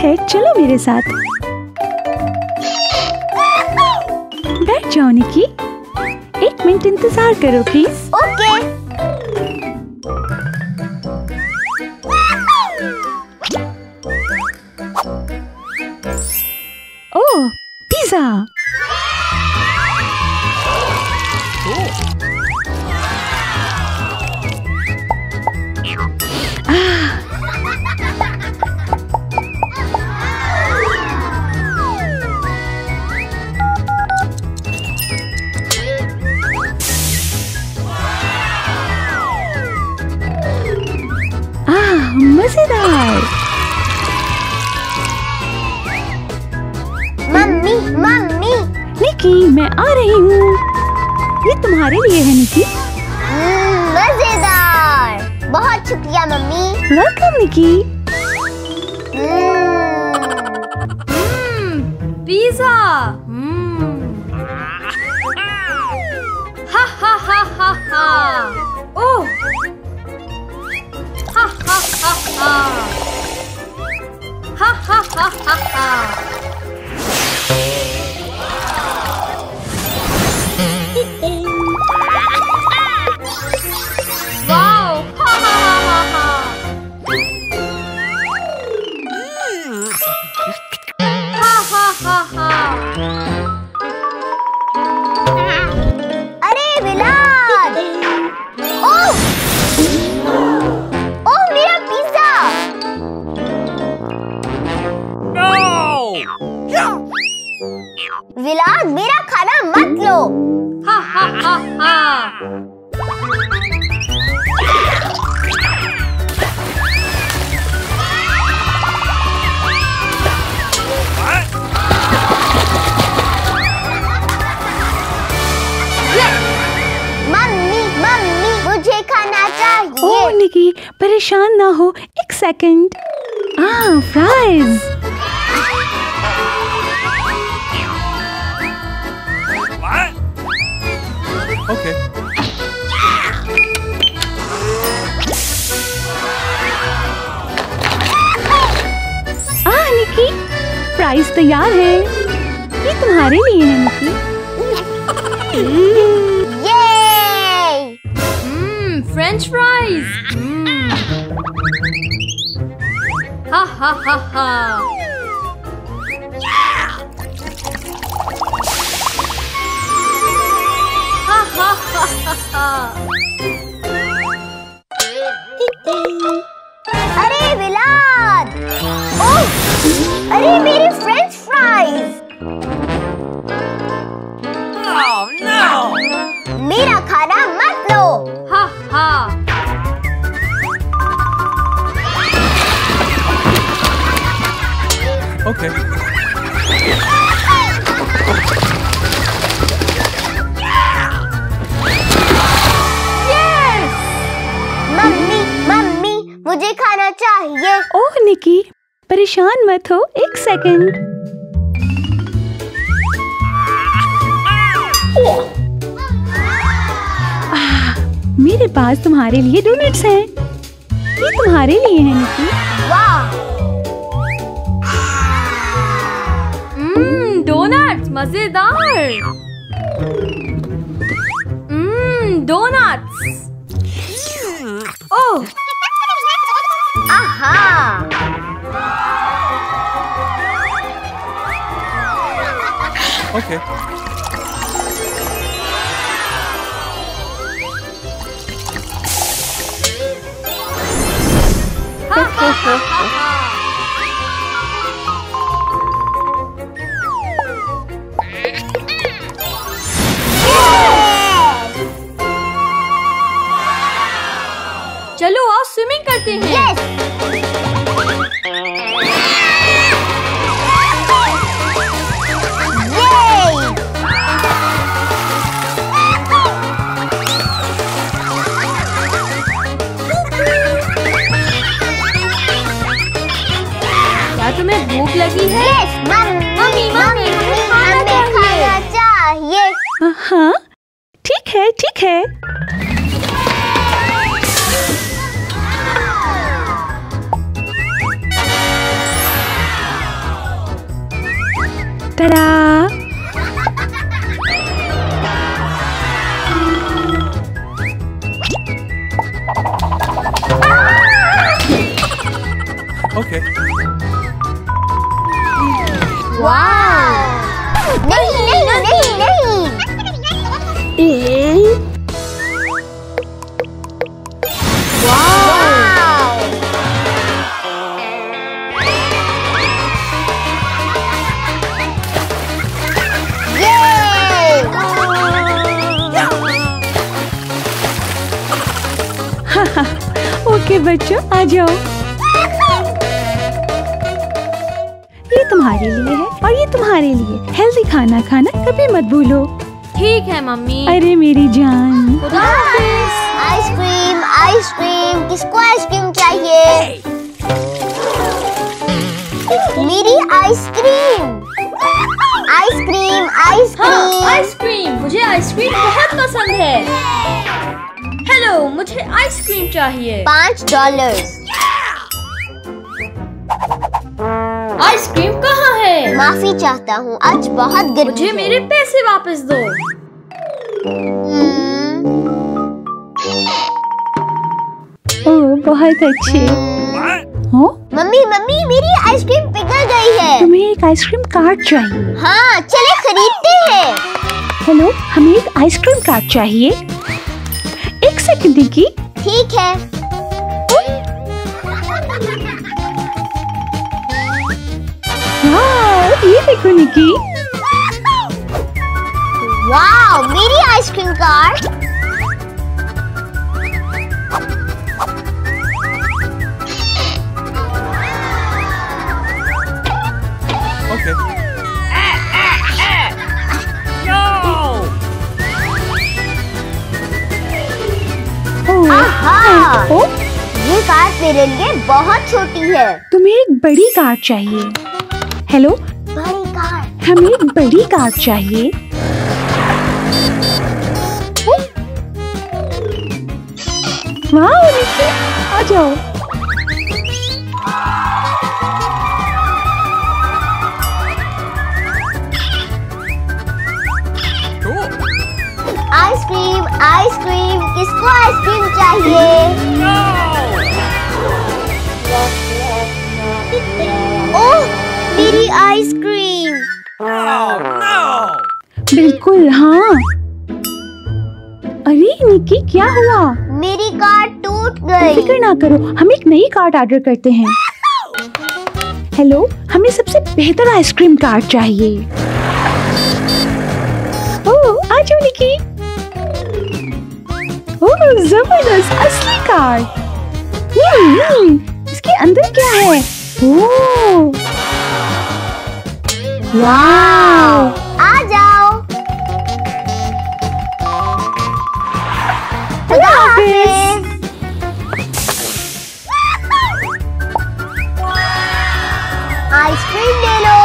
है, चलो मेरे साथ। बैठ जाओ निकी, 1 मिनट इंतजार करो प्लीज। ओके। Oh, pizza. मजेदार। Mummy mummy. निकी, मैं आ रही हूँ। ये तुम्हारे लिए है निकी। मजेदार। बहुत शुक्रिया मम्मी। वेलकम निकी। पिज़्ज़ा। हा हा हा हा हा। ओह, हा हा हा हा। हा हा हा हा हा। वाओ, हा हा हा हा हा। हा हा हा हा। अरे विलाद। ओह, ओह मेरा पिज़्ज़ा। विलाद, मेरा खाना मत लो। हा हा हा हा। मम्मी मम्मी, मुझे खाना चाहिए। ओह निकी, परेशान ना हो, 1 सेकंड। फ्राइज। Okay. निकी, फ्राइज तैयार है। ये तुम्हारे लिए है निकी। ये फ्रेंच फ्राइज। हा हा हा हा। हा हा हा हा हा। अरे विलाद। ओह, अरे मेरी फ्रेंच फ्राइज। मेरा खाना मत लो। हा हा। Okay. मम्मी मम्मी, मुझे खाना चाहिए। ओह निकी, परेशान मत हो, 1 सेकंड। मेरे पास तुम्हारे लिए डोनट्स हैं। ये तुम्हारे लिए है निकी। वाह। डोनट्स मजेदार। डोनट्स। ओह, आहा। Okay. हा हा हा हा हा। चलो आओ स्विमिंग करते हैं। यस। क्या तुम्हें भूख लगी है? यस मम्मी मम्मी, हमें खाना चाहिए। हाँ, ठीक है ठीक है। Ta-da! Okay. नहीं नहीं नहीं नहीं। ओके बच्चों, आ जाओ। ये तुम्हारे लिए है और ये तुम्हारे लिए। हेल्दी खाना खाना कभी मत भूलो। ठीक है मम्मी। अरे मेरी जान। खुदा हाफिज। आइसक्रीम आइसक्रीम, किसको आइसक्रीम चाहिए? मेरी आइसक्रीम आइसक्रीम आइसक्रीम। हाँ, आइसक्रीम। मुझे आइसक्रीम बहुत पसंद है। हेलो, मुझे आइसक्रीम चाहिए। $5। आइसक्रीम कहाँ है? माफी चाहता हूँ, आज बहुत गर्मी मुझे है। मेरे पैसे वापस दो। ओह, बहुत अच्छे। हो? मम्मी मम्मी, मेरी आइसक्रीम पिघल गई है। तुम्हें एक आइसक्रीम कार्ट चाहिए। हाँ, चले खरीदते हैं। हेलो, हमें एक आइसक्रीम कार्ट चाहिए। एक सेकंड की। ठीक है। वाह, ये देखो निकी। वाह, मेरी आइसक्रीम कार्ट। Okay. आहा, ओ, ये कार्ट मेरे लिए बहुत छोटी है। तुम्हें एक बड़ी कार्ट चाहिए। हेलो, बड़ी कार्ट। हमें एक बड़ी कार्ट चाहिए। वाह निकी, आ जाओ। Cool. आइसक्रीम आइसक्रीम, किसको आइसक्रीम चाहिए? ओह, मेरी आइसक्रीम। बिल्कुल हाँ। अरे निकी, क्या हुआ? मेरी कार्ट टूट गई। फिक्र ना करो, हम एक नई कार्ट ऑर्डर करते हैं। हेलो, हमें सबसे बेहतर आइसक्रीम कार्ट चाहिए। ओह, आ जाओ निकी। ओह, जबरदस्त असली कार्ट। इसके अंदर क्या है? ओह, वाह। आ जाओ। खुदा हाफिज। आइसक्रीम ले लो,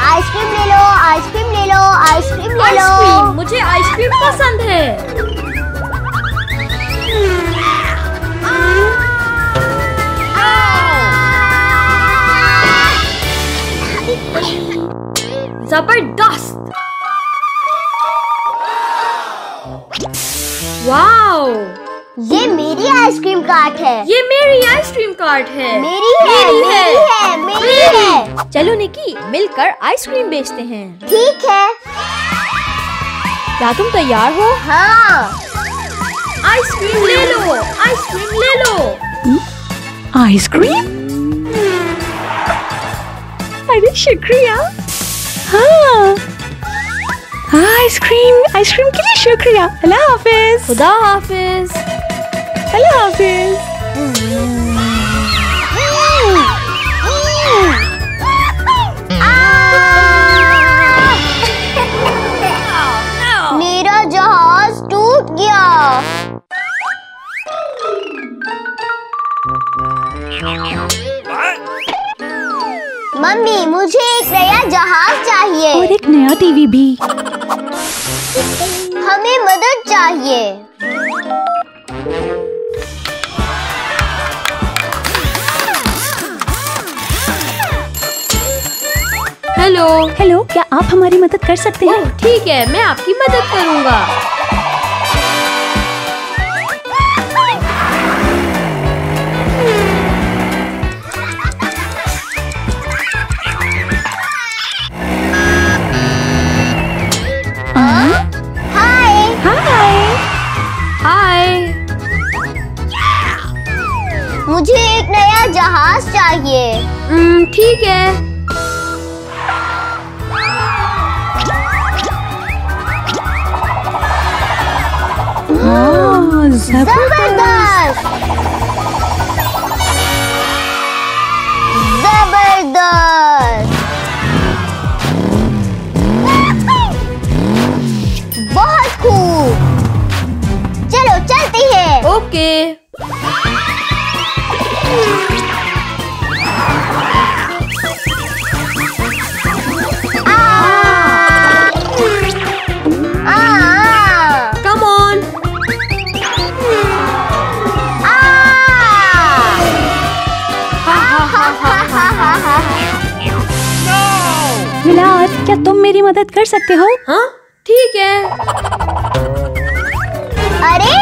आइसक्रीम ले लो, आइसक्रीम ले लो, आइसक्रीम ले लो। आइसक्रीम, मुझे आइसक्रीम पसंद है। जबरदस्त। वाओ, ये मेरी आइसक्रीम कार्ट है। ये मेरी आइसक्रीम कार्ट है। मेरी है, मेरी है, मेरी है। चलो निकी, मिलकर आइसक्रीम बेचते हैं। ठीक है। क्या तुम तैयार हो? हाँ। आइसक्रीम ले लो, आइसक्रीम ले लो। आइसक्रीम? अरे शुक्रिया। हाँ, आइसक्रीम, आइसक्रीम के लिए शुक्रिया। अल्लाह हाफिज। खुदा हाफिज। अल्लाह हाफिज। मेरा जहाज टूट गया। मम्मी, मुझे एक नया जहाज चाहिए। और एक नया टीवी भी। हमें मदद चाहिए। Hello, hello. हेलो, क्या आप हमारी मदद कर सकते हैं? ओह ठीक है, मैं आपकी मदद करूँगा। हाय। हाय। हाय। मुझे एक नया जहाज चाहिए। ठीक है। जबरदस्त। जबरदस्त। बहुत खूब। चलो चलते हैं। ओके। Come on. विलाद, क्या तुम मेरी मदद कर सकते हो? हाँ ठीक है। अरे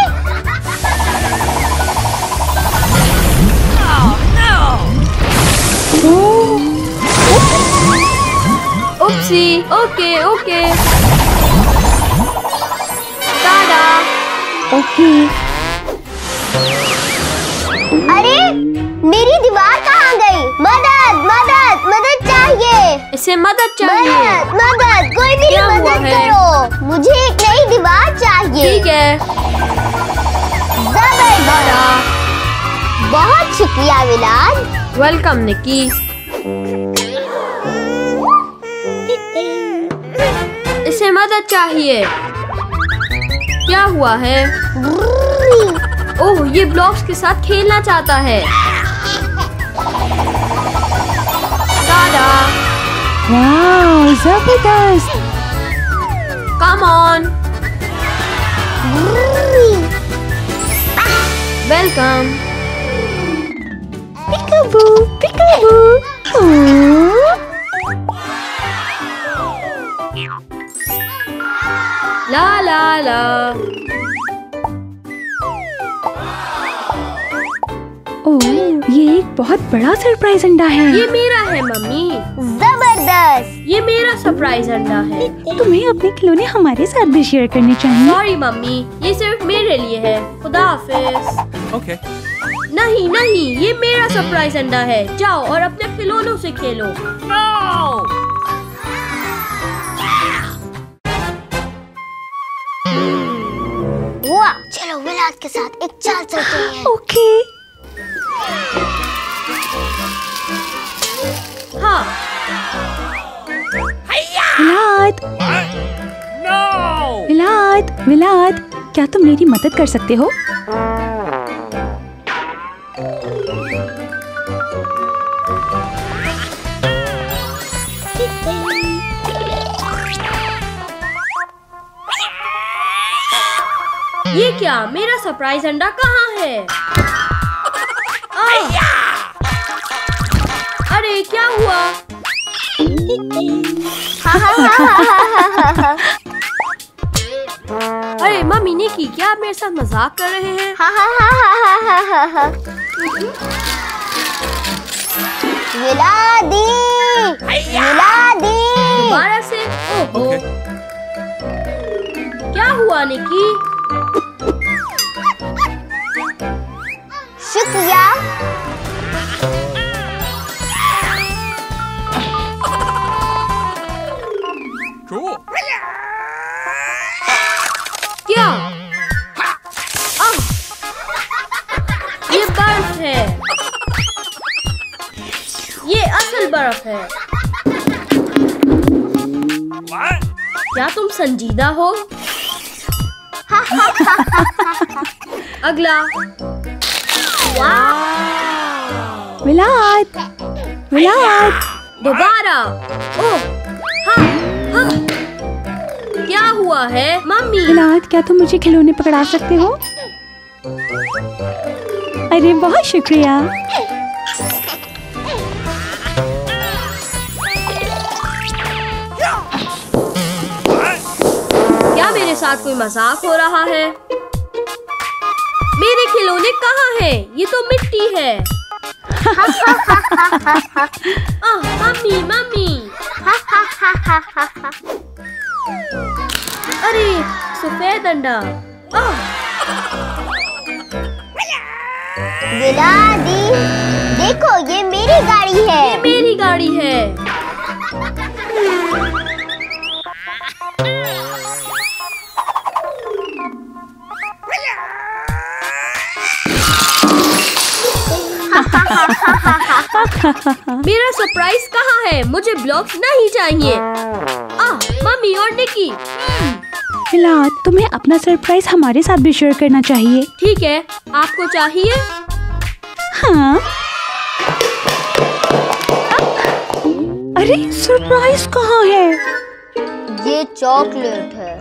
oopsie. Okay okay. Tada. Okay. अरे मेरी दीवार कहाँ गई? मदद मदद मदद चाहिए। इसे मदद चाहिए। मदद मदद, कोई मेरी क्या हुआ मदद है? करो। मुझे एक नई दीवार चाहिए। ठीक है। जबरदस्त। बहुत शुक्रिया विलाद। वेलकम निकी। इसे मदद चाहिए। क्या हुआ है? ओह, ये ब्लॉक्स के साथ खेलना चाहता है। टाडा। वाह, जबरदस्त। Come on. वेलकम। पिकाबू, पिकाबू। ला ला ला। ओह, ये एक बहुत बड़ा सरप्राइज अंडा है। ये मेरा है मम्मी। जबरदस्त। ये मेरा सरप्राइज अंडा है। तुम्हें अपने खिलौने हमारे साथ भी शेयर करने चाहिए। सॉरी मम्मी, ये सिर्फ मेरे लिए है। खुदा हाफिज। Okay. नहीं नहीं, ये मेरा सरप्राइज अंडा है। जाओ और अपने खिलौनों से खेलो। No! वाह, चलो विलाद के साथ एक चाल चलते हैं। ओके। हाँ। विलाद, No! विलाद, विलाद, क्या तुम मेरी मदद कर सकते हो? ये क्या? मेरा सरप्राइज अंडा कहाँ है? अरे क्या हुआ? अरे मम्मी निकी, क्या आप मेरे साथ मजाक कर रहे हैं? विलादी, विलादी। दोबारा से? ओहो। Okay. क्या हुआ निकी? शुक्रिया। Cool. क्या? ये बर्फ है। ये असल बर्फ है। What? क्या तुम संजीदा हो? अगला। वाह! विलाद, विलाद। दोबारा। ओह, हाँ, हाँ। क्या हुआ है मम्मी? विलाद, क्या तुम मुझे खिलौने पकड़ा सकते हो? अरे बहुत शुक्रिया। साथ कोई मजाक हो रहा है। मेरे खिलौने कहाँ हैं? ये तो मिट्टी है। Mummy mummy. अरे सफेद अंडा। दी, देखो ये मेरी गाड़ी है। ये मेरी गाड़ी है। मेरा सरप्राइज कहाँ है? मुझे ब्लॉक्स नहीं चाहिए। मम्मी और निकी। विलाद, तुम्हें अपना सरप्राइज हमारे साथ भी शेयर करना चाहिए। ठीक है, आपको चाहिए? हाँ। अरे सरप्राइज कहाँ है? ये चॉकलेट है।